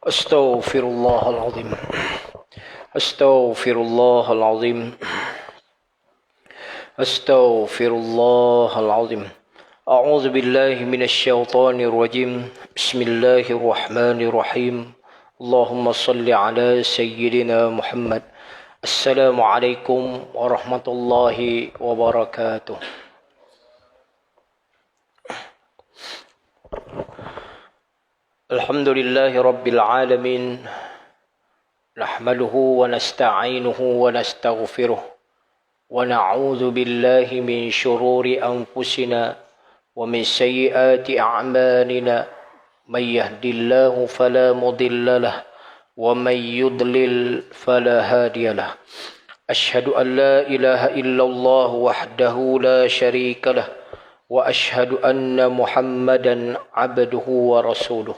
Astaghfirullahalazim. Astaghfirullahalazim. Astaghfirullahalazim. A'udzu billahi minasyaitonir rajim. Bismillahirrahmanirrahim. Allahumma salli ala sayyidina Muhammad. Assalamualaikum warahmatullahi wabarakatuh. Alhamdulillahi rabbil alamin. Nahmaduhu wa nasta'inuhu wa nastaghfiruh. Wa na'udzu billahi min shururi anfusina wa min sayyiati a'malina. May yahdihillahu fala mudilla lahu wa may yudlil fala hadiya lahu. Ashhadu an la ilaha illallah wahdahu la syarika lahu wa ashhadu anna Muhammadan 'abduhu wa rasuluh.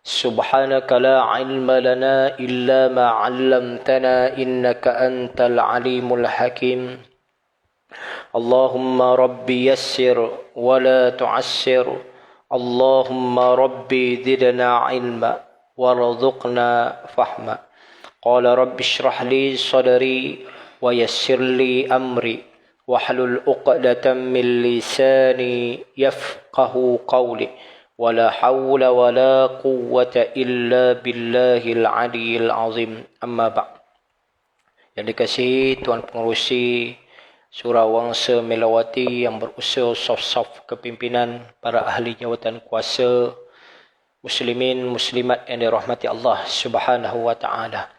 Subhanaka la ilma lana illa ma 'allamtana innaka antal alimul hakim. Allahumma rabbi yassir wa la tu'assir. Allahumma rabbi zidna ilma warzuqna fahma. Qala rabbi shrah li sadri wa yassir li amri wahlul 'uqdatam min lisani yafqahu qawli. Wala hawla wala quwwata illa billahil aliyyil azim. Amma ba'd. Yang dikasihi Tuan Pengerusi Surau Wangsa Melawati yang berusaha saf-saf kepimpinan, para ahli jawatan kuasa, muslimin muslimat yang dirahmati Allah Subhanahu wa taala.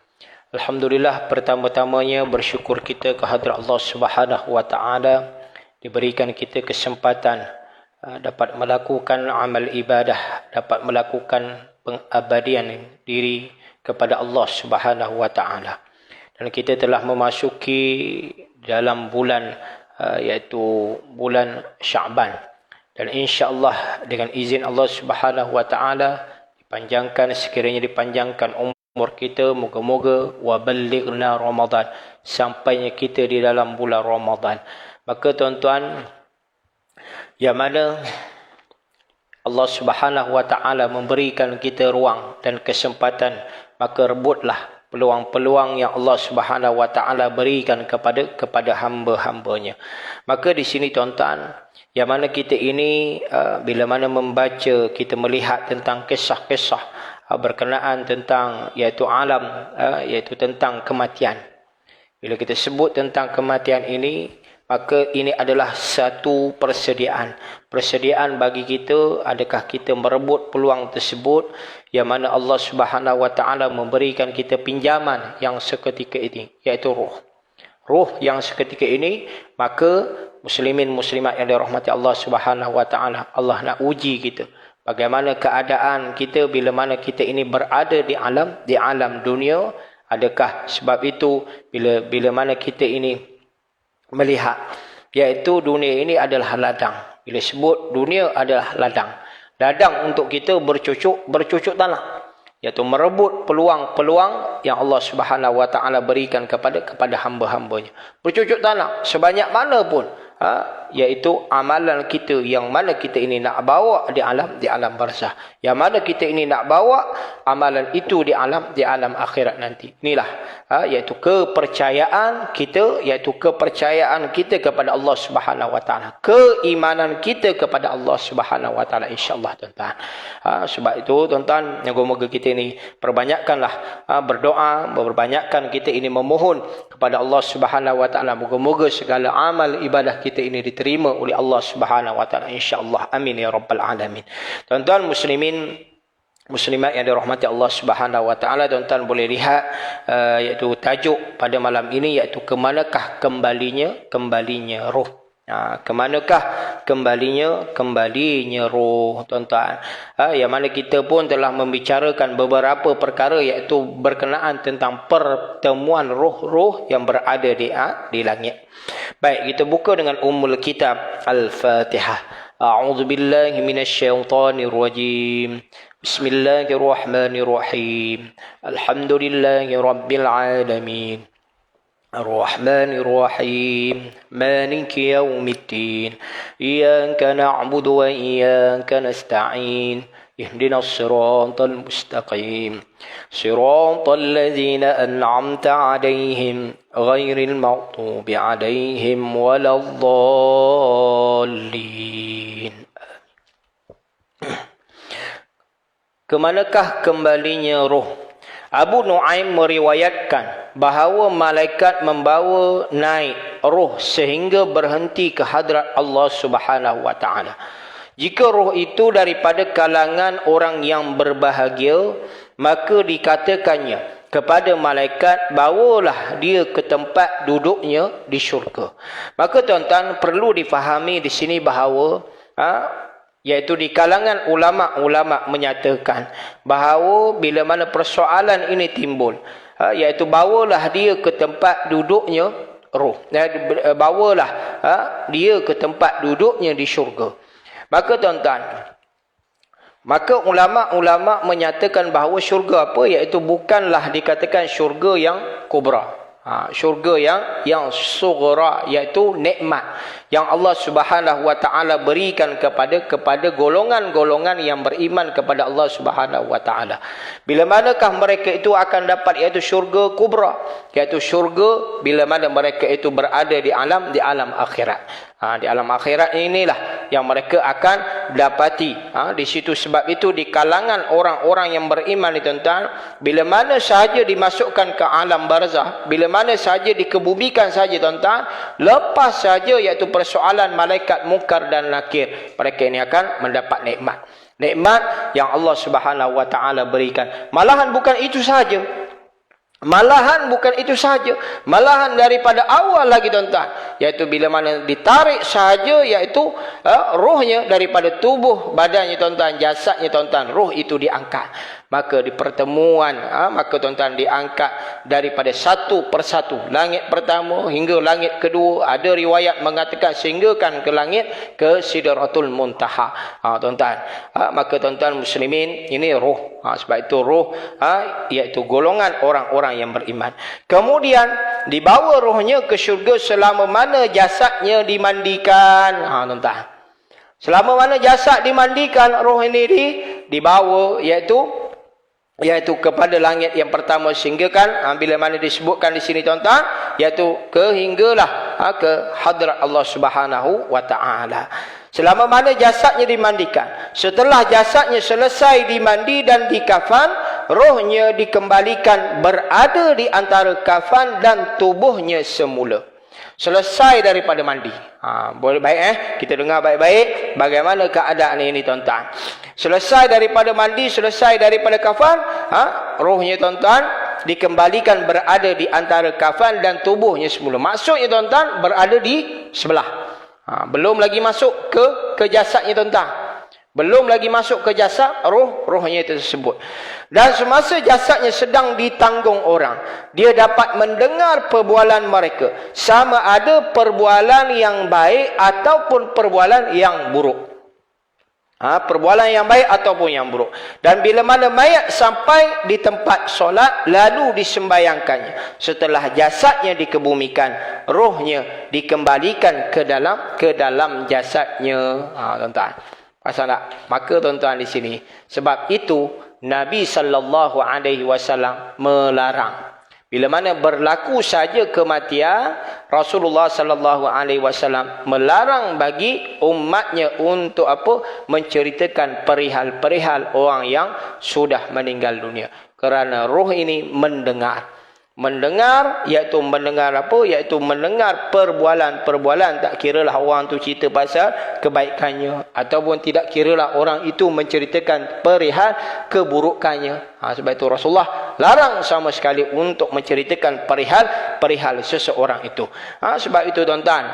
Alhamdulillah, pertama-tamanya bersyukur kita kehadrat Allah Subhanahu wa taala diberikan kita kesempatan dapat melakukan amal ibadah, dapat melakukan pengabdian diri kepada Allah Subhanahu wa taala. Dan kita telah memasuki dalam bulan iaitu bulan Syaban. Dan insya-Allah dengan izin Allah Subhanahu wa taala dipanjangkan, sekiranya dipanjangkan umur kita, moga-moga wa ballighna Ramadan, sampainya kita di dalam bulan Ramadan. Maka tuan-tuan, yang mana Allah Subhanahu wa taala memberikan kita ruang dan kesempatan, maka rebutlah peluang-peluang yang Allah Subhanahu wa taala berikan kepada hamba-hambanya. Maka di sini tuan-tuan, yang mana kita ini bila mana membaca, kita melihat tentang kisah-kisah berkenaan tentang iaitu alam, iaitu tentang kematian. Bila kita sebut tentang kematian ini, maka ini adalah satu persediaan bagi kita. Adakah kita merebut peluang tersebut, yang mana Allah Subhanahu wa taala memberikan kita pinjaman yang seketika ini, iaitu ruh yang seketika ini. Maka muslimin muslimat yang dirahmati Allah Subhanahu wa taala, Allah nak uji kita bagaimana keadaan kita bila mana kita ini berada di alam dunia. Adakah sebab itu bila mana kita ini melihat, iaitu dunia ini adalah ladang. Bila sebut dunia adalah ladang untuk kita bercucuk tanah, iaitu merebut peluang-peluang yang Allah Subhanahu wa taala berikan kepada hamba-hambanya. Bercucuk tanah sebanyak mana pun, iaitu amalan kita yang mana kita ini nak bawa di alam barzah, yang mana kita ini nak bawa amalan itu di alam akhirat nanti. Inilah iaitu kepercayaan kita kepada Allah Subhanahu wa taala, keimanan kita kepada Allah Subhanahu wa taala, insyaallah tuan-tuan. Sebab itu tuan-tuan, moga-moga kita ini perbanyakkanlah berdoa, perbanyakkan kita ini memohon kepada Allah Subhanahu wa taala, moga-moga segala amal ibadah kita ini diterima oleh Allah Subhanahu wa taala, insyaallah. Amin ya rabbal alamin. Tuan-tuan muslimin muslimat yang dirahmati Allah Subhanahu wa taala, tuan-tuan boleh lihat iaitu tajuk pada malam ini, iaitu kemanakah kembalinya roh. Kemanakah kembalinya roh, tuan-tuan. Yang mana kita pun telah membicarakan beberapa perkara, iaitu berkenaan tentang pertemuan roh-roh yang berada di langit. Baik, kita buka dengan ummul kitab Al-Fatihah. A'udzu billahi minasyaitonir rajim. Bismillahirrahmanirrahim. Alhamdulillahi rabbil alamin. Ar-Rahmanir Rahim. Maliki yaumiddin. Iyyaka na'budu wa iyyaka nasta'in. اهدنا الصراط المستقيم صراط الذين أنعمت عليهم غير المغضوب عليهم ولا الضالين. Kemanakah kembalinya roh? Abu Nuaim meriwayatkan bahawa malaikat membawa naik roh sehingga berhenti ke hadrat Allah Subhanahu wa taala. Jika roh itu daripada kalangan orang yang berbahagia, maka dikatakannya kepada malaikat, bawalah dia ke tempat duduknya di syurga. Maka tuan-tuan perlu difahami di sini bahawa iaitu di kalangan ulama-ulama menyatakan bahawa bila mana persoalan ini timbul, iaitu bawalah dia ke tempat duduknya roh, bawalah dia ke tempat duduknya di syurga. Maka tuan-tuan, maka ulama-ulama menyatakan bahawa syurga apa, iaitu bukanlah dikatakan syurga yang kubra. Syurga yang sughra, iaitu nikmat yang Allah Subhanahu wa taala berikan kepada golongan-golongan yang beriman kepada Allah Subhanahu wa taala. Bila manakah mereka itu akan dapat, iaitu syurga kubra, iaitu syurga bila mana mereka itu berada di alam akhirat. Di alam akhirat inilah yang mereka akan dapati. Di situ, sebab itu di kalangan orang-orang yang beriman ni tuan-tuan, bila mana sahaja dimasukkan ke alam barzah, bila mana sahaja dikebumikan saja tuan-tuan, lepas saja iaitu persoalan malaikat munkar dan nakir, mereka ini akan mendapat nikmat. Nikmat yang Allah Subhanahu wa taala berikan. Malahan bukan itu saja. Malahan daripada awal lagi tuan-tuan, iaitu bila mana ditarik sahaja, iaitu rohnya daripada tubuh badannya tuan-tuan, jasadnya tuan-tuan, roh itu diangkat. Maka di pertemuan, maka tuan-tuan diangkat daripada satu persatu, langit pertama hingga langit kedua. Ada riwayat mengatakan sehinggakan ke langit ke Sidratul Muntaha. Tuan-tuan, maka tuan-tuan muslimin, ini roh. Sebab itu roh iaitu golongan orang-orang yang beriman. Kemudian dibawa rohnya ke syurga selama mana jasadnya dimandikan. Tuan-tuan, selama mana jasad dimandikan, roh ini dibawa iaitu kepada langit yang pertama, sehinggakan bila mana disebutkan di sini tuan-tuan, iaitu hinggalah ke hadrat Allah Subhanahu wa taala. Selama mana jasadnya dimandikan, setelah jasadnya selesai dimandi dan dikafan, rohnya dikembalikan berada di antara kafan dan tubuhnya semula. Selesai daripada mandi. Boleh baik kita dengar baik-baik bagaimana keadaan ini tuan-tuan. Selesai daripada mandi, selesai daripada kafan, rohnya tuan-tuan dikembalikan berada di antara kafan dan tubuhnya semula. Maksudnya tuan-tuan berada di sebelah. Belum lagi masuk ke jasadnya tuan-tuan. Belum lagi masuk ke jasad, rohnya itu tersebut. Dan semasa jasadnya sedang ditanggung orang, dia dapat mendengar perbualan mereka, sama ada perbualan yang baik ataupun perbualan yang buruk. Perbualan yang baik ataupun yang buruk. Dan bila mana mayat sampai di tempat solat, lalu disembayangkannya, setelah jasadnya dikebumikan, rohnya dikembalikan ke dalam jasadnya. Tuan-tuan, pasal tak? Maka tuan-tuan di sini, sebab itu Nabi sallallahu alaihi wasallam melarang. Bila mana berlaku saja kematian, Rasulullah sallallahu alaihi wasallam melarang bagi umatnya untuk menceritakan perihal-perihal orang yang sudah meninggal dunia. Kerana roh ini mendengar, iaitu mendengar iaitu mendengar perbualan-perbualan. Tak kiralah orang tu cerita pasal kebaikannya, ataupun tidak kiralah orang itu menceritakan perihal keburukannya. Sebab itu Rasulullah larang sama sekali untuk menceritakan perihal seseorang itu. Sebab itu tuan-tuan,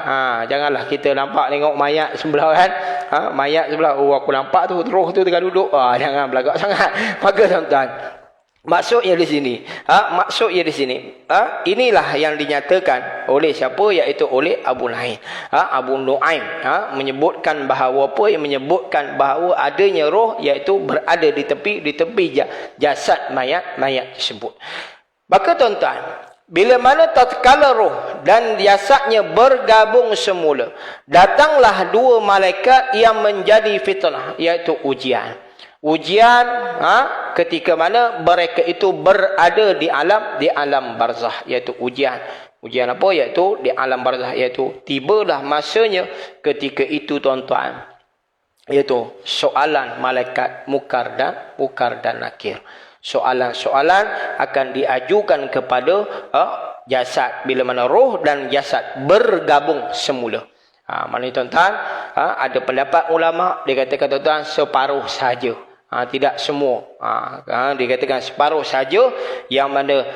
janganlah kita nampak tengok mayat sebelah kan. Mayat sebelah, aku nampak tu roh tu tengah duduk. Jangan belagak sangat. Maka tuan-tuan, maksudnya di sini, inilah yang dinyatakan oleh siapa, iaitu oleh Abu Nuaim. Menyebutkan bahawa menyebutkan bahawa adanya roh, iaitu berada di tepi jasad mayat tersebut. Maka tuan-tuan, bila mana tatkala roh dan jasadnya bergabung semula, datanglah dua malaikat yang menjadi fitnah, iaitu ujian. Ujian ketika mana mereka itu berada di alam barzah, iaitu ujian. Ujian apa? Iaitu di alam barzah, iaitu tibalah masanya ketika itu tuan-tuan, iaitu soalan malaikat mukar dan nakir. Soalan-soalan akan diajukan kepada jasad bila mana roh dan jasad bergabung semula. Maknanya tuan-tuan, ada pendapat ulama dikatakan tuan-tuan separuh saja. Tidak semua. Dikatakan separuh saja, yang mana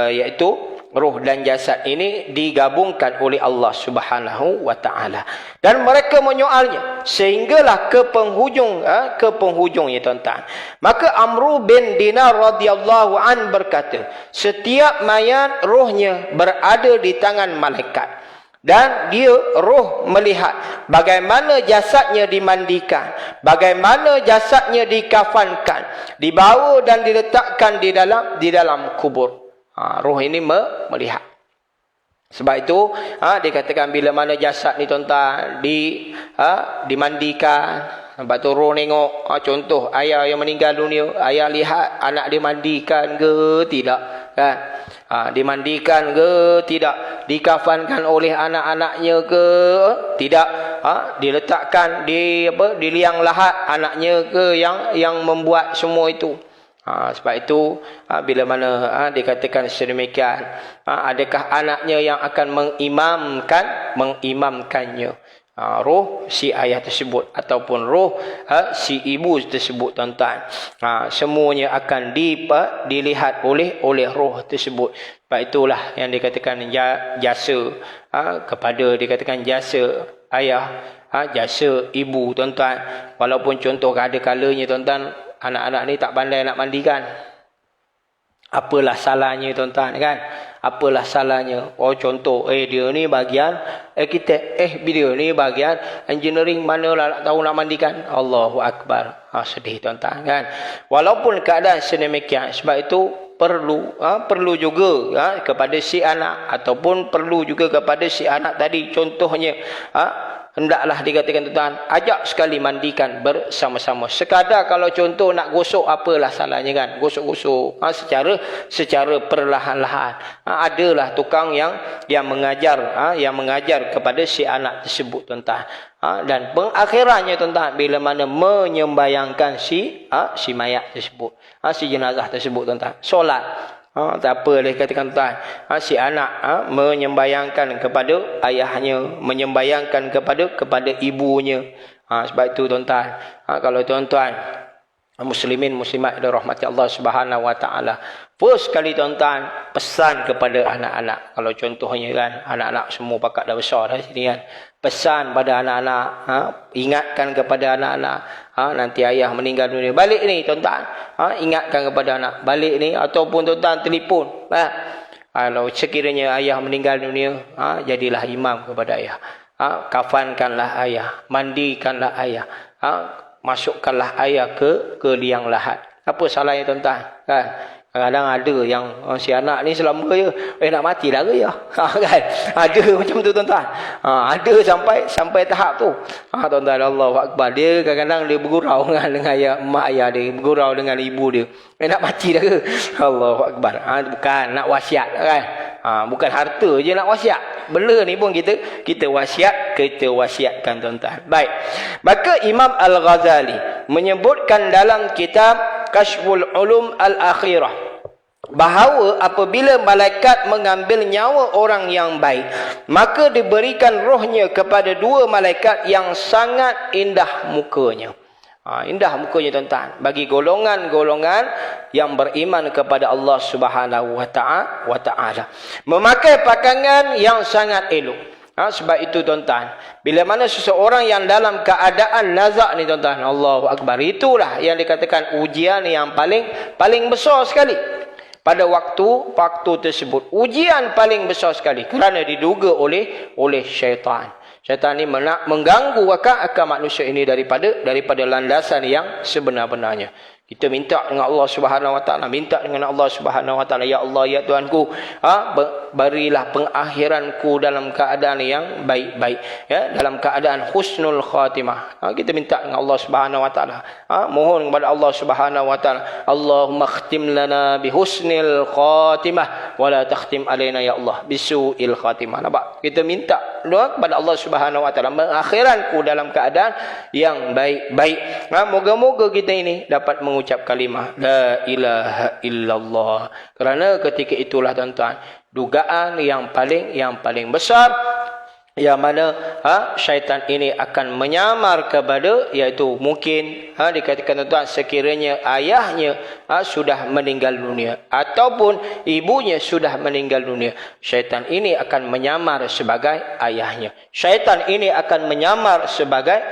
iaitu roh dan jasad ini digabungkan oleh Allah Subhanahu wa taala. Dan mereka menyoalnya sehinggalah ke penghujungnya tuan-tuan. Maka Amru bin Dinar radhiyallahu an berkata, setiap mayat rohnya berada di tangan malaikat. Dan dia roh melihat bagaimana jasadnya dimandikan, bagaimana jasadnya dikafankan, dibawa dan diletakkan di dalam kubur. Roh ini melihat. Sebab itu dikatakan bila mana jasad ni tuan-tuan dimandikan, sebab tu roh tengok, contoh ayah yang meninggal dunia, ayah lihat anak dimandikan ke tidak, kan? Dimandikan ke tidak, dikafankan oleh anak-anaknya ke tidak, diletakkan di liang lahat anaknya ke yang membuat semua itu. Sebab itu bila mana dikatakan sedemikian, adakah anaknya yang akan mengimamkannya, roh si ayah tersebut ataupun roh si ibu tersebut tuan-tuan, semuanya akan dilihat oleh roh tersebut. Sebab itulah yang dikatakan jasa dikatakan jasa ayah, jasa ibu tuan-tuan. Walaupun contoh ada kalanya tuan-tuan anak-anak ni tak pandai nak mandikan, apalah salahnya tuan-tuan, kan? Apalah salahnya? Contoh, dia ni bahagian arkitek, dia ni bahagian engineering, manalah tak tahu nak mandikan. Allahu Akbar. Sedih tuan-tuan, kan? Walaupun keadaan sedemikian, sebab itu perlu juga kepada si anak, ataupun perlu juga kepada si anak tadi, contohnya hendaklah dikatakan tuan-tuan, ajak sekali mandikan bersama-sama. Sekadar kalau contoh nak gosok, apalah salahnya, kan? Gosok-gosok secara perlahan-lahan. Adalah tukang yang mengajar kepada si anak tersebut tuan-tuan. Dan pengakhirannya tuan-tuan, bila mana menyembayangkan si mayat tersebut, si jenazah tersebut tuan-tuan, solat. Tak apa boleh katakan tuan, si anak menyembayangkan kepada ayahnya, menyembayangkan kepada ibunya. Sebab itu tuan-tuan, kalau tuan-tuan muslimin muslimat dirahmati Allah Subhanahu wa taala, first kali tuan-tuan pesan kepada anak-anak. Kalau contohnya kan anak-anak semua pakat dah besar dah sini, kan, pesan pada anak-anak, ingatkan kepada anak-anak, nanti ayah meninggal dunia, balik ni tuan-tuan, ingatkan kepada anak, balik ni, ataupun tuan-tuan telefon, kalau sekiranya ayah meninggal dunia, jadilah imam kepada ayah, kafankanlah ayah, mandikanlah ayah, masukkanlah ayah ke liang lahat. Apa salahnya tuan-tuan, kan? Kadang-kadang ada yang si anak ni selama je nak mati dah ke ya, kan? Ada macam tu tuan-tuan. Ada sampai tahap tu. Tuan-tuan, Allahu Akbar, dia kadang-kadang dia bergurau dengan mak ayah dia, bergurau dengan ibu dia, nak mati dah ke. Allahu Akbar. Bukan nak wasiat, kan? Bukan harta je nak wasiat, benda ni pun kita wasiatkan tuan-tuan. Baik, maka Imam Al-Ghazali menyebutkan dalam kitab Kashful Ulum Al-Akhirah bahawa apabila malaikat mengambil nyawa orang yang baik, maka diberikan rohnya kepada dua malaikat yang sangat indah mukanya. Indah mukanya tuan-tuan, bagi golongan-golongan yang beriman kepada Allah Subhanahu wa ta'ala, memakai pakaian yang sangat elok. Sebab itu tuan-tuan, bila mana seseorang yang dalam keadaan nazak ni tuan-tuan, Allahu Akbar, itulah yang dikatakan ujian yang paling besar sekali pada waktu tersebut. Ujian paling besar sekali kerana diduga oleh syaitan. Syaitan ni mengganggu akal manusia ini daripada landasan yang sebenar-benarnya. Kita minta dengan Allah Subhanahu wa taala, minta dengan Allah Subhanahu wa taala, ya Allah, ya Tuhanku, berilah pengakhiranku dalam keadaan yang baik-baik, ya, dalam keadaan husnul khatimah. Kita minta dengan Allah Subhanahu wa taala, mohon kepada Allah Subhanahu wa taala, Allahumma khtim lana bi husnil khatimah wa la takhtim alaina ya Allah bisuil khatimah. Nampak? Kita minta doa kepada Allah Subhanahu wa taala, mengakhiranku dalam keadaan yang baik-baik. Moga-moga kita ini dapat mengucap kalimah la ilaha illallah. Kerana ketika itulah tuan-tuan, dugaan yang paling besar yang mana syaitan ini akan menyamar kepada, iaitu mungkin dikatakan tuan-tuan, sekiranya ayahnya sudah meninggal dunia ataupun ibunya sudah meninggal dunia, syaitan ini akan menyamar sebagai ayahnya, syaitan ini akan menyamar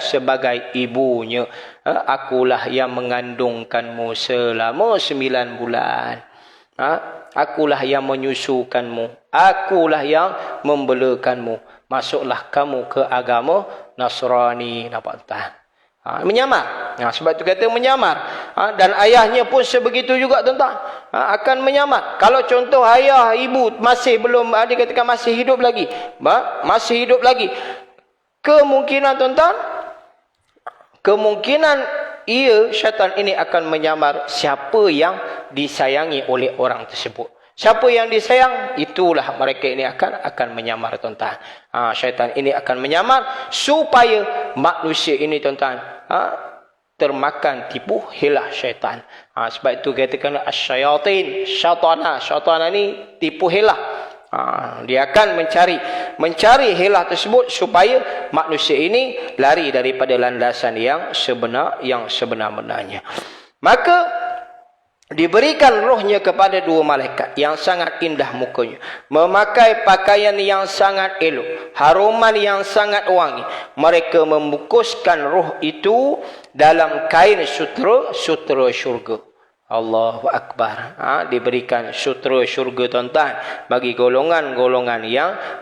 sebagai ibunya. Akulah yang mengandungkanmu selama 9 bulan. Akulah yang menyusukanmu, akulah yang membelakanmu. Masuklah kamu ke agama Nasrani. Nampak tak? Menyamar. Sebab itu kata menyamar. Dan ayahnya pun sebegitu juga tuan-tuan. Akan menyamar. Kalau contoh ayah, ibu masih belum, dikatakan masih hidup lagi. Masih hidup lagi. Kemungkinan tuan-tuan, kemungkinan syaitan ini akan menyamar siapa yang disayangi oleh orang tersebut. Siapa yang disayang, itulah mereka ini akan menyamar tuan-tuan. Syaitan ini akan menyamar supaya manusia ini tuan-tuan termakan tipu hilah syaitan. Sebab itu katakan asyayatin, syaitana ni tipu hilah. Dia akan mencari hilah tersebut supaya manusia ini lari daripada landasan yang sebenar-benarnya. Maka diberikan rohnya kepada 2 malaikat yang sangat indah mukanya, memakai pakaian yang sangat elok, haruman yang sangat wangi. Mereka membungkuskan roh itu dalam kain sutera syurga. Allahu Akbar. Diberikan sutera syurga tuan-tuan bagi golongan-golongan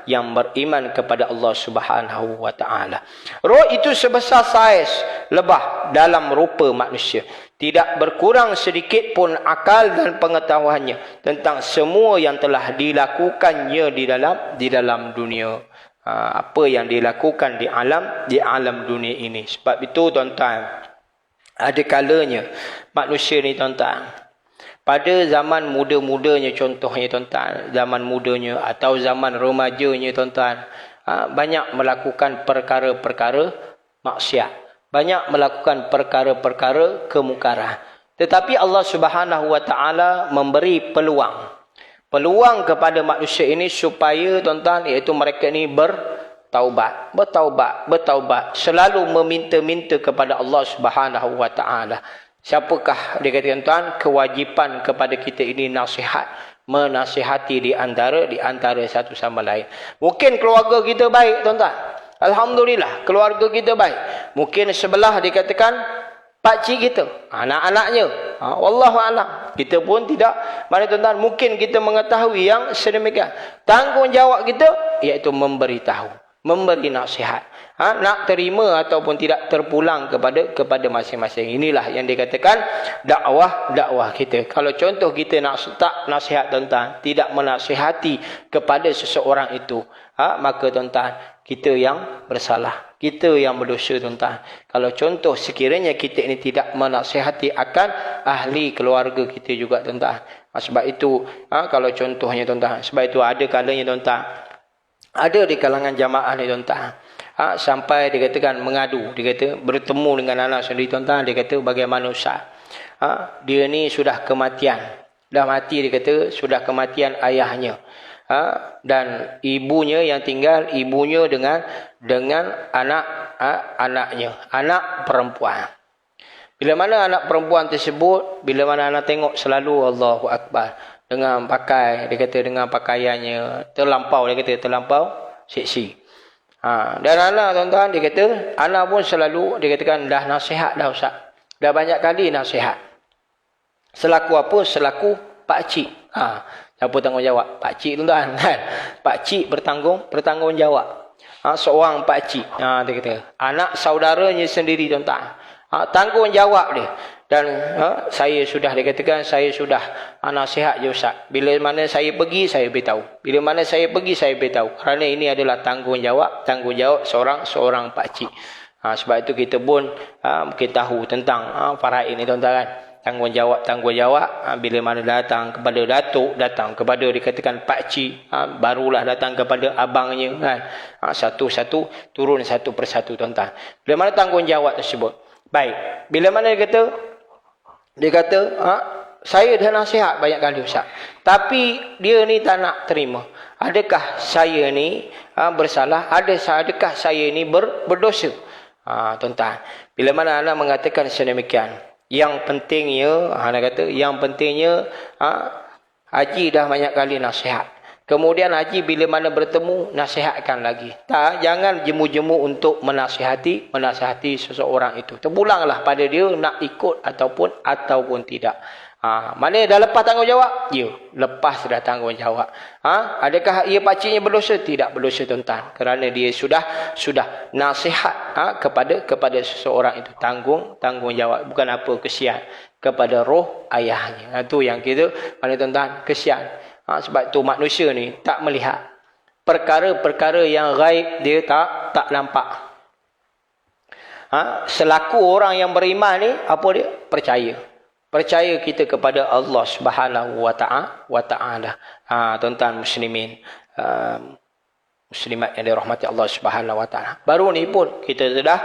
yang beriman kepada Allah Subhanahu wa taala. Roh itu sebesar saiz lebah dalam rupa manusia. Tidak berkurang sedikit pun akal dan pengetahuannya tentang semua yang telah dilakukannya di dalam dunia. Apa yang dilakukan di alam dunia ini. Sebab itu tuan-tuan, ada kalanya manusia ni tuan-tuan, pada zaman muda-mudanya, contohnya tuan-tuan, zaman mudanya atau zaman remajanya tuan-tuan, banyak melakukan perkara-perkara maksiat, banyak melakukan perkara-perkara kemungkaran. Tetapi Allah Subhanahu wa taala memberi peluang kepada manusia ini supaya tuan-tuan, iaitu mereka ini bertaubat, selalu meminta-minta kepada Allah Subhanahu wa taala. Siapakah dia kata tuan, kewajipan kepada kita ini menasihati di antara satu sama lain. Mungkin keluarga kita baik tuan-tuan, alhamdulillah keluarga kita baik. Mungkin sebelah dikatakan pakcik kita, anak-anaknya, wallahu alam, kita pun tidak, mana tuan-tuan, mungkin kita mengetahui yang sedemikian. Tanggungjawab kita iaitu memberitahu, memberi nasihat. Nak terima ataupun tidak terpulang kepada masing-masing. Inilah yang dikatakan dakwah kita. Kalau contoh kita nak tak nasihat tuan-tuan, tidak menasihati kepada seseorang itu, maka tuan-tuan, kita yang bersalah, kita yang berdosa tuan-tuan. Kalau contoh sekiranya kita ini tidak menasihati akan ahli keluarga kita juga tuan-tuan. Sebab itu kalau contohnya tuan-tuan, sebab itu ada kalanya tuan-tuan, ada di kalangan jamaah ni tuan-tuan, sampai dia katakan mengadu, dia kata bertemu dengan anak sendiri tuan-tuan, dia kata bagaimana Ustaz, dia ni sudah kematian, dah mati, dia kata sudah kematian ayahnya, dan ibunya yang tinggal, ibunya dengan anaknya, anak perempuan. Bila mana anak perempuan tersebut, bila mana anak tengok selalu Allahu Akbar, dengan pakai, dia kata dengan pakaiannya terlampau seksi. Dan anak tuan-tuan, dia kata anak pun selalu, dia katakan dah nasihat dah Ustaz, dah banyak kali nasihat. Selaku apa? Selaku pakcik. Siapa tanggungjawab? Pakcik tuan-tuan kan. Pakcik bertanggungjawab. Seorang pakcik. Dia kata anak saudaranya sendiri tuan-tuan, tanggungjawab dia. Dan saya sudah dikatakan saya sudah nasihat je Ustaz. Bila mana saya pergi saya beritahu. Bila mana saya pergi saya beritahu. Kerana ini adalah tanggungjawab seorang pak cik. Sebab itu kita pun kita tahu tentang faraid ini tuan-tuan kan. Tanggungjawab bila mana datang kepada datuk, datang kepada dikatakan pak cik, barulah datang kepada abangnya kan. Satu-satu turun satu persatu tuan-tuan. Bila mana tanggungjawab tersebut. Baik, bila mana dia kata saya dah nasihat banyak kali Ustaz, tapi dia ni tak nak terima. Adakah saya ni bersalah? Adakah saya ni berdosa? Tuan-tuan, bila mana anak mengatakan sedemikian, yang pentingnya anak kata yang pentingnya Haji dah banyak kali nasihat. Kemudian Haji bila mana bertemu nasihatkan lagi. Jangan jemu-jemu untuk menasihati seseorang itu. Terpulanglah pada dia nak ikut ataupun tidak. Mana dah lepas tanggungjawab? Ya, lepas dah tanggungjawab. Adakah ia pakciknya berdosa? Tidak berdosa tuan-tuan. Kerana dia sudah nasihat kepada seseorang itu. Tanggungjawab. Bukan apa, kesian kepada roh ayahnya. Itu yang kita, mana tuan-tuan, kesian. Sebab tu manusia ni tak melihat perkara-perkara yang gaib, dia tak nampak. Selaku orang yang beriman ni, apa dia? Percaya kita kepada Allah Subhanahu wa ta'ala. Tuan-tuan muslimin, muslimat yang dirahmati Allah Subhanahu wa ta'ala. Baru ni pun kita sudah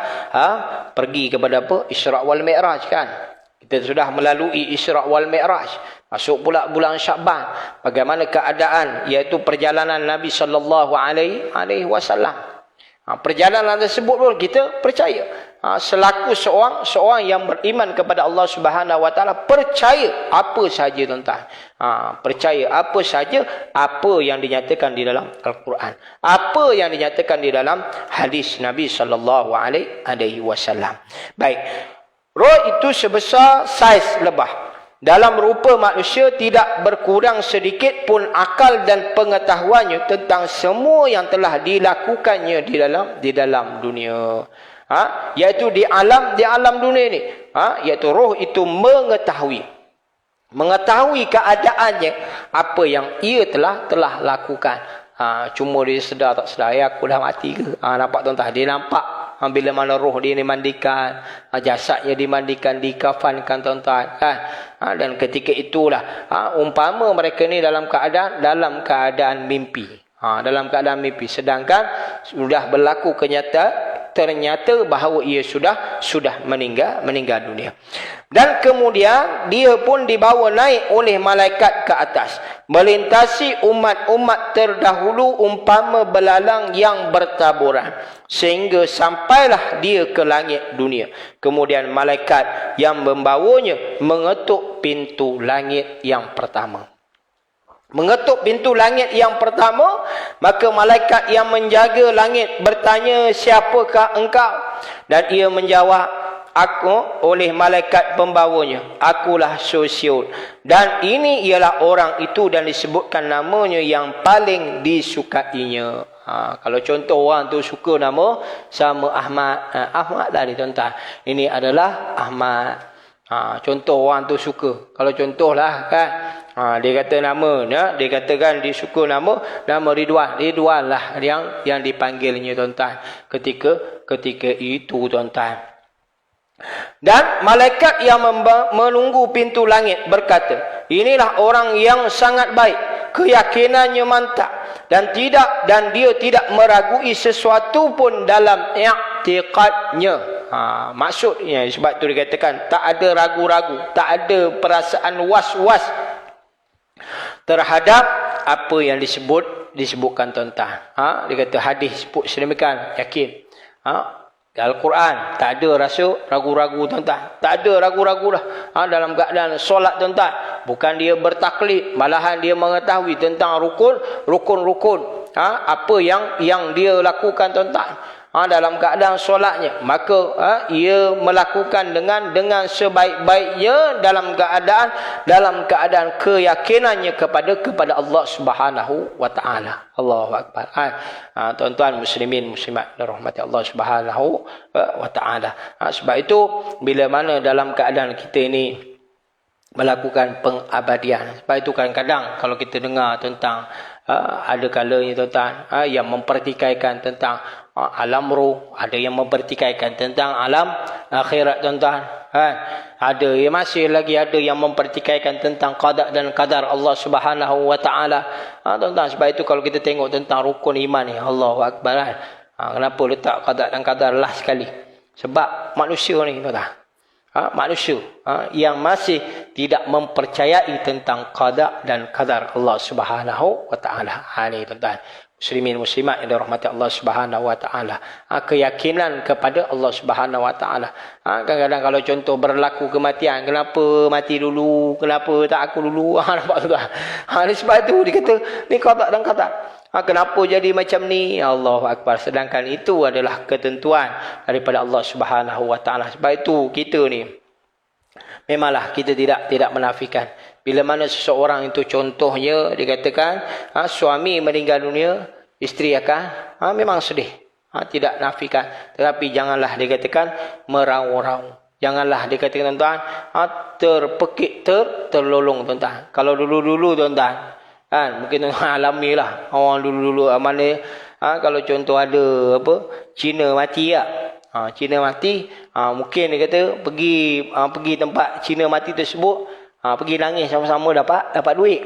pergi kepada apa? Isra' wal Mi'raj kan. Kita sudah melalui Isra' wal Mi'raj. Masuk pula bulan Syakban. Bagaimana keadaan, iaitu perjalanan Nabi sallallahu alaihi wasallam. Perjalanan tersebut pun kita percaya. Selaku seorang yang beriman kepada Allah Subhanahu wa taala, percaya apa saja tuan-tuan. Percaya apa saja apa yang dinyatakan di dalam Al-Quran. Apa yang dinyatakan di dalam hadis Nabi sallallahu alaihi wasallam. Baik. Roh itu sebesar saiz lebah. Dalam rupa manusia tidak berkurang sedikit pun akal dan pengetahuannya tentang semua yang telah dilakukannya di dalam dunia. Iaitu di alam dunia ni. Iaitu roh itu mengetahui keadaannya, apa yang ia telah lakukan. Cuma dia sedar tak sedar, aku dah mati ke? Nampak tuan-tuan, dia nampak. Bila mana roh dia dimandikan, jasadnya dimandikan, dikafankan tuan-tuan kan. Dan ketika itulah umpama mereka ni dalam keadaan mimpi. Dalam keadaan mimpi, sedangkan sudah berlaku ternyata bahawa ia sudah meninggal dunia. Dan kemudian dia pun dibawa naik oleh malaikat ke atas, melintasi umat-umat terdahulu umpama belalang yang bertaburan, sehingga sampailah dia ke langit dunia. Kemudian malaikat yang membawanya mengetuk pintu langit yang pertama. Mengetuk pintu langit yang pertama, maka malaikat yang menjaga langit bertanya, siapakah engkau? Dan ia menjawab, aku oleh malaikat pembawanya, akulah Sosiul. Dan ini ialah orang itu, dan disebutkan namanya yang paling disukainya. Kalau contoh orang tu suka nama sama Ahmad, Ahmad tadi tuan-tuan, ini adalah Ahmad. Contoh orang tu suka. Kalau contohlah kan, dia kata nama, dia katakan dia suka nama Ridwan. Ridwan lah yang dipanggilnya tuan-tuan ketika itu tuan-tuan. Dan malaikat yang menunggu pintu langit berkata, inilah orang yang sangat baik, keyakinannya mantap, dan dia tidak meragui sesuatu pun dalam i'tiqadnya. Maksudnya sebab tu dikatakan tak ada ragu-ragu, tak ada perasaan was-was terhadap apa yang disebutkan tuan-tuan. Dia kata hadis sebut sedemikian, yakin. Al-Quran tak ada rasa ragu-ragu tuan-tuan. Tak ada ragu-ragu dah. Dalam keadaan solat tuan-tuan, bukan dia bertaklid, malahan dia mengetahui tentang rukun-rukun. Apa yang dia lakukan tuan-tuan. dalam keadaan solatnya, maka ia melakukan dengan sebaik-baiknya dalam keadaan keyakinannya kepada Allah Subhanahu wa taala. Allahu akbar. Tuan-tuan muslimin muslimat rahmati Allah Subhanahu wa taala. Sebab itu bila mana dalam keadaan kita ini melakukan pengabadian. Sebab itu kadang-kadang kalau kita dengar tentang ada kalanya tuan-tuan yang mempertikaikan tentang alam roh, ada yang mempertikaikan tentang alam akhirat tuan-tuan. Ada yang masih lagi ada yang mempertikaikan tentang qada dan qadar Allah Subhanahu wa taala. Tuan-tuan, sebab itu kalau kita tengok tentang rukun iman ni, Allahu akbar. Kenapa letak qada dan qadar last sekali? Sebab manusia ni tuan-tuan, manusia yang masih tidak mempercayai tentang qada dan qadar Allah Subhanahu wa taala. Ni tuan-tuan, muslimin muslimat yang dirahmati Allah Subhanahu wa taala. Keyakinan kepada Allah Subhanahu wa taala. Kadang-kadang kalau contoh berlaku kematian, kenapa mati dulu? Kenapa tak aku dulu? Nampak tuan-tuan? Ni sebab itu dia kata ni qada dan qadar. Kenapa jadi macam ni? Allahu akbar. Sedangkan itu adalah ketentuan daripada Allah Subhanahu wa taala. Sebab itu kita ni memanglah kita tidak menafikan. Bila mana seseorang itu contohnya dikatakan suami meninggal dunia, isteri akan memang sedih. Tidak nafikan. Tetapi janganlah dikatakan meraung-raung. Janganlah dikatakan tuan-tuan terpekik terlolong tuan-tuan. Kalau dulu-dulu tuan-tuan mungkin alami lah orang dulu-dulu mana kalau contoh ada Cina mati Cina mati mungkin dia kata pergi tempat Cina mati tersebut pergi nangis sama-sama dapat duit.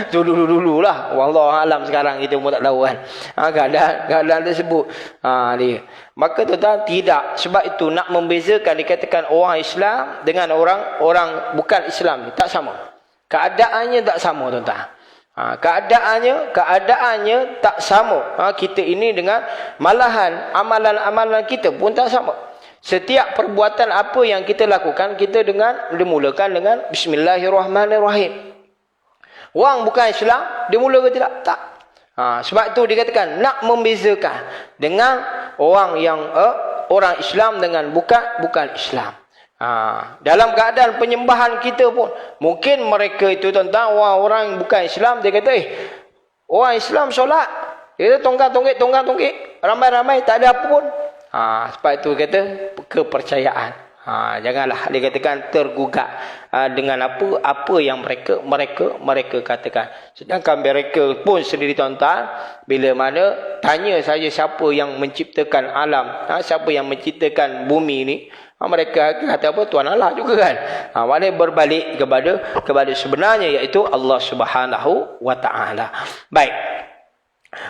Dulu-dulu lah, wallahu alam, sekarang kita pun tak tahu kan keadaan tersebut. Dia maka tuan-tuan tidak, sebab itu nak membezakan dikatakan orang Islam dengan orang bukan Islam tak sama, keadaannya tak sama tuan-tuan. Keadaannya tak sama. Kita ini dengan malahan amalan-amalan kita pun tak sama. Setiap perbuatan apa yang kita lakukan, kita dimulakan dengan Bismillahirrahmanirrahim. Orang bukan Islam, dia mula ke tidak? Tak. Sebab itu dikatakan nak membezakan dengan orang yang orang Islam dengan bukan Islam. Dalam keadaan penyembahan kita pun mungkin mereka itu tuan-tuan orang bukan Islam, dia kata orang Islam solat, dia kata tongkat-tongkat ramai-ramai tak ada apa pun. Sebab itu kata kepercayaan. Janganlah dikatakan tergugat dengan apa yang mereka katakan. Sedangkan mereka pun sendiri tuan-tuan, bila mana tanya saja siapa yang menciptakan alam, siapa yang menciptakan bumi ni, mereka kata apa? Tuhan Allah juga kan. Maknanya berbalik kepada sebenarnya, iaitu Allah Subhanahu wa taala. Baik.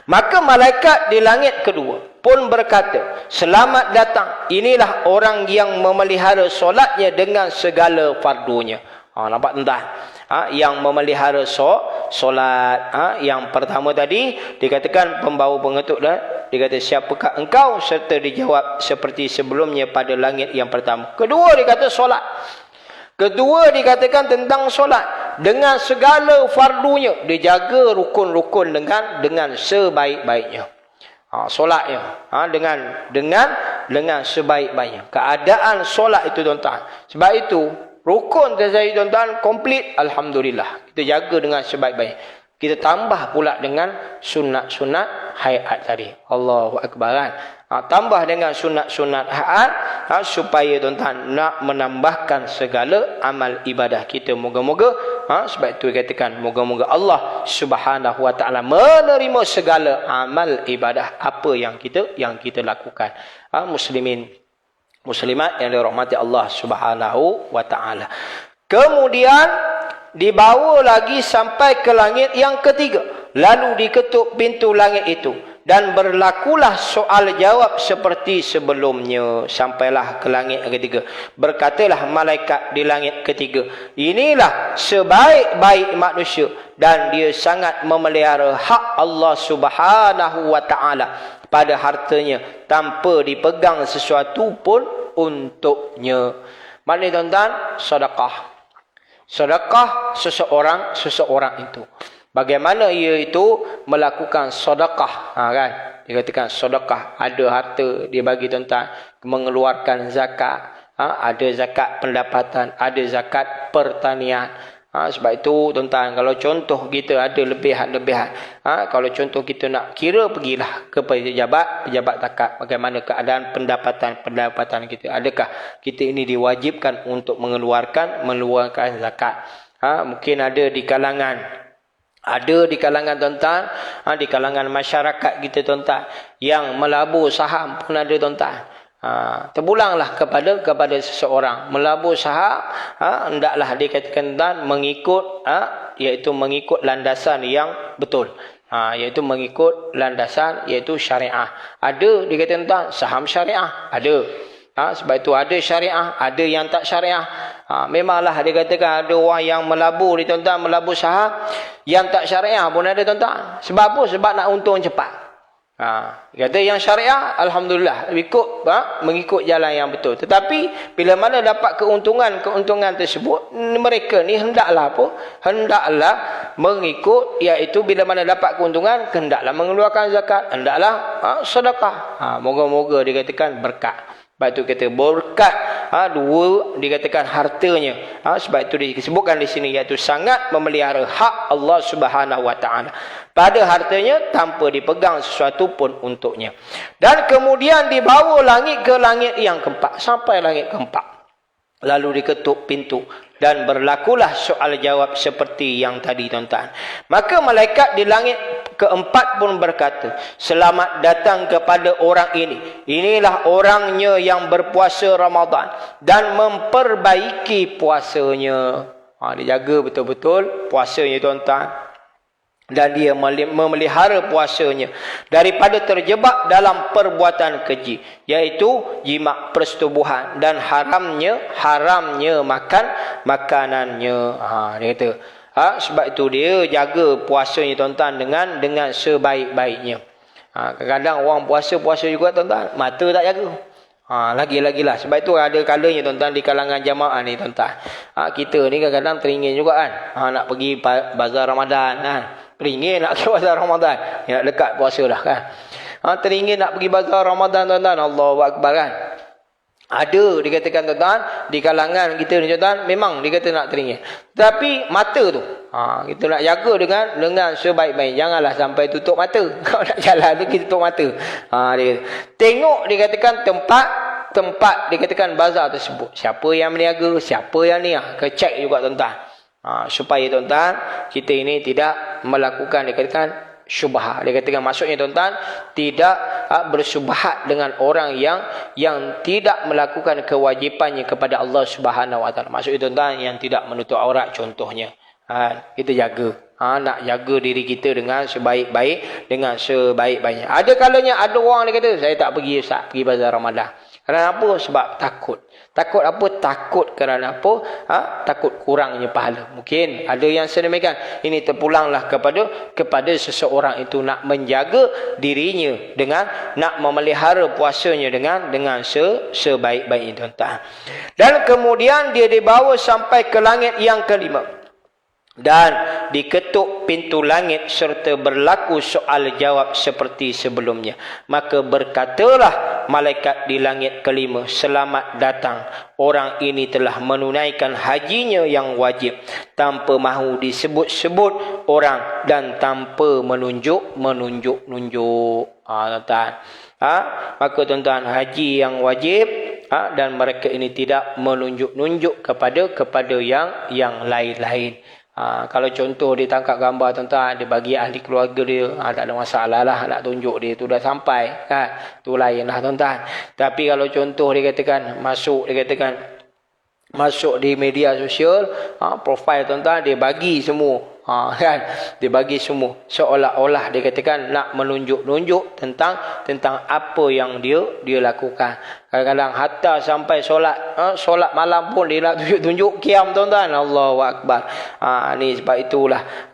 Maka malaikat di langit kedua pun berkata, selamat datang, inilah orang yang memelihara solatnya dengan segala fardunya. Nampak tuan-tuan? Yang memelihara solat. Yang pertama tadi dikatakan pembawa pengetuk dah. Dikata siapakah engkau, serta dijawab seperti sebelumnya pada langit yang pertama. Kedua dikata solat. Kedua dikatakan tentang solat dengan segala fardunya, dia jaga rukun-rukun dengan sebaik-baiknya. Solatnya dengan sebaik-baiknya. Keadaan solat itu tuan-tuan. Sebab itu rukun tadi tuan-tuan komplit, alhamdulillah. Kita jaga dengan sebaik-baiknya. Kita tambah pula dengan sunat-sunat hayat tadi. Allahu akbar kan. Tambah dengan sunat-sunat hayat supaya tuan-tuan nak menambahkan segala amal ibadah kita. Moga-moga sebab itu dikatakan moga-moga Allah Subhanahu wa taala menerima segala amal ibadah apa yang kita lakukan. Muslimin muslimat yang dirahmati Allah Subhanahu wa taala. Kemudian dibawa lagi sampai ke langit yang ketiga. Lalu diketuk pintu langit itu. Dan berlakulah soal jawab seperti sebelumnya. Sampailah ke langit yang ketiga. Berkatalah malaikat di langit ketiga, inilah sebaik-baik manusia. Dan dia sangat memelihara hak Allah Subhanahu wa ta'ala pada hartanya, tanpa dipegang sesuatu pun untuknya. Maknanya tuan-tuan, sedekah seseorang itu Bagaimana ia itu melakukan sedekah, kan? Dia katakan sedekah, ada harta dia bagi tuan-tuan, mengeluarkan zakat, ada zakat pendapatan, ada zakat pertanian. Sebab itu tuan-tuan, kalau contoh kita ada lebihan-lebihan, kalau contoh kita nak kira, pergilah ke pejabat zakat, bagaimana keadaan pendapatan kita, adakah kita ini diwajibkan untuk mengeluarkan zakat. Mungkin ada di kalangan tuan-tuan, di kalangan masyarakat kita tuan-tuan, yang melabur saham pun ada tuan-tuan. Terbulanglah kepada seseorang melabur saham, hendaklah dikatakan tuan mengikut, iaitu mengikut landasan yang betul, iaitu mengikut landasan iaitu syariah. Ada dikatakan tuan saham syariah, ada. Sebab itu ada syariah, ada yang tak syariah. Memanglah dikatakan ada orang yang melabur ni tuan-tuan, melabur saham yang tak syariah pun ada tuan-tuan. Sebab apa? Sebab nak untung cepat. Kata yang syariah, alhamdulillah, mengikut jalan yang betul. Tetapi bila mana dapat keuntungan tersebut, mereka ni hendaklah mengikut, iaitu bila mana dapat keuntungan, hendaklah mengeluarkan zakat, hendaklah sedekah. Moga-moga dikatakan berkat. Sebab itu kata berkat, dua dikatakan hartanya. Sebab itu disebutkan di sini, iaitu sangat memelihara hak Allah Subhanahu Wa Taala pada hartanya tanpa dipegang sesuatu pun untuknya. Dan kemudian dibawa langit ke langit yang keempat, sampai langit keempat. Lalu diketuk pintu dan berlakulah soal jawab seperti yang tadi tuan-tuan. Maka malaikat di langit keempat pun berkata, selamat datang kepada orang ini. Inilah orangnya yang berpuasa Ramadan dan memperbaiki puasanya. Dia jaga betul-betul puasanya tuan-tuan. Dan dia memelihara puasanya daripada terjebak dalam perbuatan keji, iaitu jima persetubuhan, dan haramnya makanannya. Dia kata, sebab itu dia jaga puasanya tuan-tuan dengan sebaik-baiknya. Kadang-kadang orang puasa juga tuan-tuan, mata tak jaga. Lagi-lagilah. Sebab itu ada kalanya tuan-tuan di kalangan jamaah ni tuan-tuan, kita ni kadang-kadang teringin juga kan, nak pergi bazar Ramadan kan. Teringin nak pergi bazar Ramadan, nak dekat puasa dah kan. Teringin nak pergi bazar Ramadan tuan-tuan, Allahu Akbar kan. Ada dikatakan tuan-tuan di kalangan kita ni tuan-tuan, memang dikata nak teringin. Tapi mata tu, kita nak jaga dengan sebaik-baik. Janganlah sampai tutup mata. Kalau nak jalan tu kita tutup mata. Dia tengok, dikatakan tempat dikatakan bazar tersebut. Siapa yang berniaga, siapa yang ni, kecek juga tuan-tuan. Supaya tuan-tuan kita ini tidak melakukan dikatakan syubhat. Dia katakan maksudnya tuan-tuan, tidak bersubhat dengan orang yang tidak melakukan kewajipannya kepada Allah Subhanahu Wa Taala. Maksudnya tuan-tuan yang tidak menutup aurat contohnya. Kita jaga. Nak jaga diri kita dengan sebaik-baiknya. Ada kalanya ada orang dia kata, saya tak pergi Ustaz, pergi bazar Ramadan. Kerana apa? Sebab takut. Takut apa? Takut kerana apa? Takut kurangnya pahala. Mungkin ada yang sedemikian. Ini terpulanglah kepada seseorang itu nak menjaga dirinya dengan nak memelihara puasanya dengan sebaik-baiknya tuan-tuan. Dan kemudian dia dibawa sampai ke langit yang kelima. Dan diketuk pintu langit serta berlaku soal jawab seperti sebelumnya. Maka berkatalah malaikat di langit kelima, selamat datang. Orang ini telah menunaikan hajinya yang wajib tanpa mahu disebut-sebut orang dan tanpa menunjuk-nunjuk. Tuan-tuan. Maka tuan-tuan, haji yang wajib, dan mereka ini tidak menunjuk-nunjuk kepada yang lain-lain. Kalau contoh dia tangkap gambar tuan-tuan, dia bagi ahli keluarga dia, tak ada masalah lah nak tunjuk dia, tu dah sampai kan, tu lain lah tuan-tuan. Tapi kalau contoh dia katakan masuk di media sosial, profil tuan-tuan dia bagi semua, kan, dia bagi semua seolah-olah dia katakan nak menunjuk-nunjuk tentang apa yang dia lakukan. Kadang-kadang hatta sampai solat malam pun dia nak tunjuk-tunjuk qiyam tuan-tuan. Allahu Akbar. Ni sebab itulah.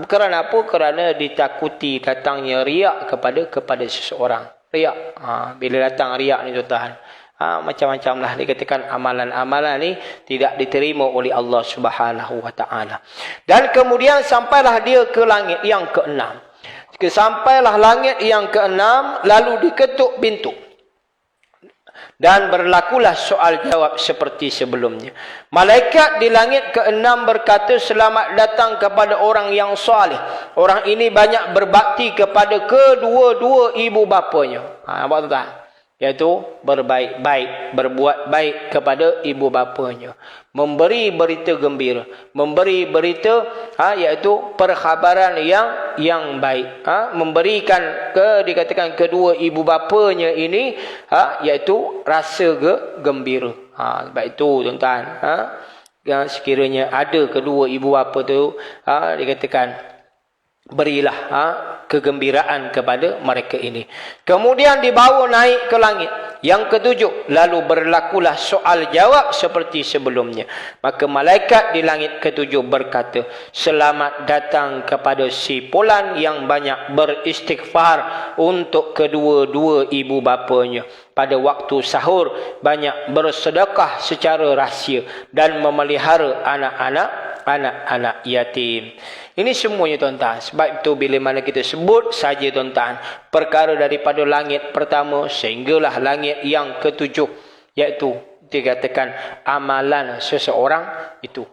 Kerana apa? Kerana ditakuti datangnya riak kepada seseorang. Riak. Bila datang riak ni tuan-tuan, macam-macam lah dikatakan amalan-amalan ni tidak diterima oleh Allah Subhanahu wa taala. Dan kemudian sampailah dia ke langit yang keenam. Sampailah langit yang keenam, lalu diketuk pintu. Dan berlakulah soal jawab seperti sebelumnya. Malaikat di langit keenam berkata, selamat datang kepada orang yang soleh. Orang ini banyak berbakti kepada kedua-dua ibu bapanya. Nampak tak? Iaitu berbaik-baik, berbuat baik kepada ibu bapanya. Memberi berita gembira. Memberi berita iaitu perkhabaran yang baik. Memberikan dikatakan kedua ibu bapanya ini iaitu rasa gembira. Sebab itu tuan-tuan, yang sekiranya ada kedua ibu bapa tu dikatakan berilah kegembiraan kepada mereka ini. Kemudian dibawa naik ke langit yang ketujuh, lalu berlakulah soal jawab seperti sebelumnya. Maka malaikat di langit ketujuh berkata, selamat datang kepada si fulan yang banyak beristighfar untuk kedua-dua ibu bapanya. Pada waktu sahur banyak bersedekah secara rahsia dan memelihara anak-anak yatim. Ini semuanya tuan-tuan. Sebab itu bila mana kita sebut saja tuan-tuan, perkara daripada langit pertama sehinggalah langit yang ketujuh, iaitu dikatakan amalan seseorang itu.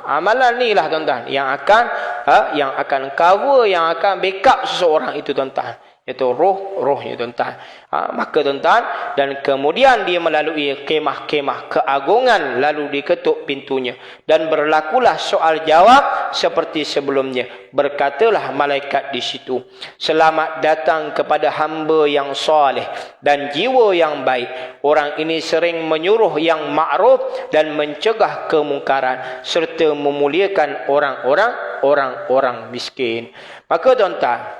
Amalan ni lah tuan-tuan yang akan cover, yang akan backup seseorang itu tuan-tuan. Iaitu rohnya tuan-tuan. Maka tuan-tuan, dan kemudian dia melalui kemah-kemah keagungan, lalu diketuk pintunya. Dan berlakulah soal jawab seperti sebelumnya. Berkatalah malaikat di situ, selamat datang kepada hamba yang soleh dan jiwa yang baik. Orang ini sering menyuruh yang ma'ruf dan mencegah kemungkaran, serta memuliakan orang-orang miskin. Maka tuan-tuan,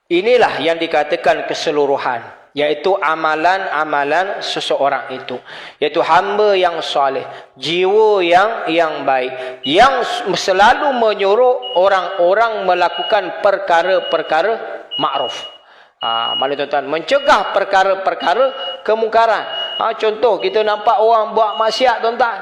inilah yang dikatakan keseluruhan, iaitu amalan-amalan seseorang itu, iaitu hamba yang soleh, jiwa yang baik, yang selalu menyuruh orang-orang melakukan perkara-perkara makruf. Mana tuan-tuan, mencegah perkara-perkara kemungkaran. Contoh, kita nampak orang buat maksiat tuan-tuan,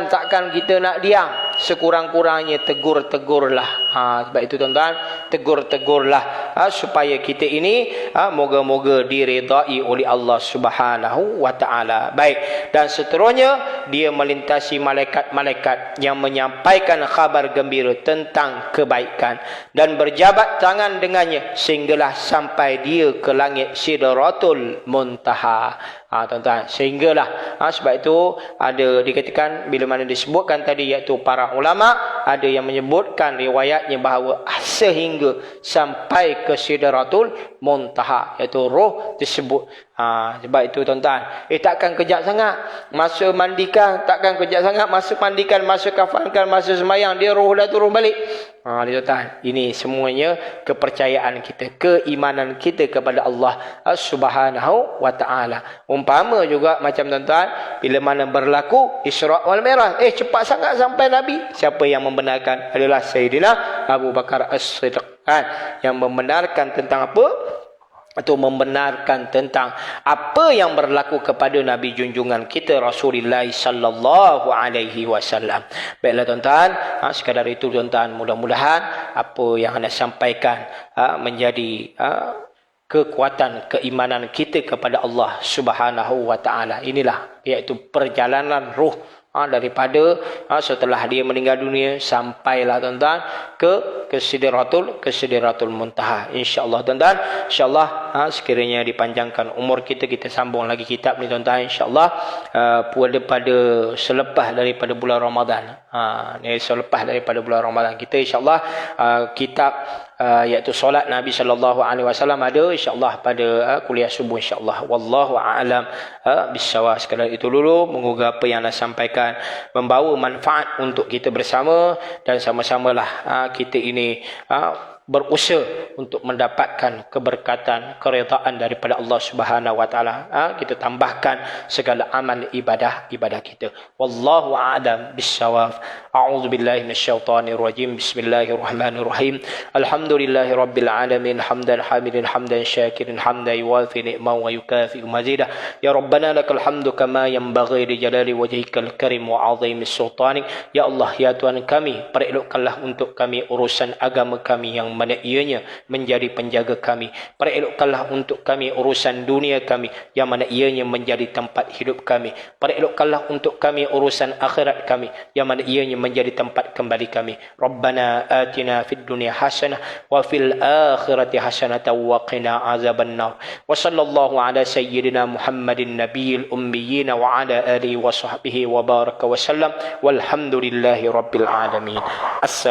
takkan kita nak diam. Sekurang-kurangnya tegur-tegurlah. Sebab itu tuan-tuan, tegur-tegurlah supaya kita ini moga-moga diredai oleh Allah Subhanahu wa taala. Baik, dan seterusnya dia melintasi malaikat-malaikat yang menyampaikan khabar gembira tentang kebaikan dan berjabat tangan dengannya sehinggalah sampai dia ke langit Sidratul Muntaha. Tuan-tuan, sehinggalah sebab itu ada dikatakan bila mana disebutkan tadi, iaitu para ulama ada yang menyebutkan riwayatnya bahawa sehingga sampai ke Sidratul Muntaha, iaitu roh tersebut. Sebab itu tuan-tuan, takkan kejap sangat masa mandikan, takkan kejap sangat masa mandikan, masa kafankan, masa semayang, dia roh dah turun balik. Tuan-tuan, ini semuanya kepercayaan kita, keimanan kita kepada Allah Subhanahu wa taala. Umpama juga macam tuan-tuan, bila mana berlaku Isra wal Mi'raj, cepat sangat sampai Nabi. Siapa yang membenarkan? Adalah Sayyidina Abu Bakar As-Siddiq, yang membenarkan tentang apa? Atau membenarkan tentang apa yang berlaku kepada Nabi junjungan kita Rasulullah sallallahu alaihi wasallam. Baiklah tuan-tuan, sekadar itu tuan-tuan, mudah-mudahan apa yang anda sampaikan menjadi kekuatan keimanan kita kepada Allah Subhanahu wa taala. Inilah iaitu perjalanan ruh daripada setelah dia meninggal dunia sampailah tuan-tuan ke Sidratul Muntaha. Insya-Allah tuan-tuan, insya-Allah sekiranya dipanjangkan umur kita sambung lagi kitab ni tuan-tuan, insya-Allah pada selepas daripada bulan Ramadan. Selepas daripada bulan Ramadan kita insya-Allah kitab iaitu solat Nabi sallallahu alaihi wasallam ada insya-Allah pada kuliah subuh insya-Allah. Wallahu a'lam bissawab. Sekadar itu dulu, moga apa yang anda sampaikan membawa manfaat untuk kita bersama dan sama-samalah kita ini berusaha untuk mendapatkan keberkatan, keredaan daripada Allah Subhanahu wa taala. Kita tambahkan segala amal ibadah kita. Wallahu a'lam bissawab. A'udzu billahi minasyaitonir rajim. Bismillahirrahmanirrahim. Alhamdulillahirabbil alamin hamdan hamidan hamdan syakirin hamdan yuwafi ni'man wa yukafi mazidah. Ya Rabbana lakal hamdu kama yanbaghi li jalali wajhikal karim wa 'azimi sultanik. Ya Allah, ya Tuhan kami, perelokkanlah untuk kami urusan agama kami yang mana ianya menjadi penjaga kami. Perelokkanlah untuk kami urusan dunia kami yang mana ianya menjadi tempat hidup kami. Perelokkanlah untuk kami urusan akhirat kami yang mana ianya menjadi tempat kembali kami. Rabbana atina fid dunya hasanah wa fil akhirati hasanah wa qina azabannar. Wa sallallahu ala sayyidina Muhammadin nabiyil ummiyyin wa ala alihi wa sahbihi wa baraka wa sallam. Walhamdulillahi rabbil alamin.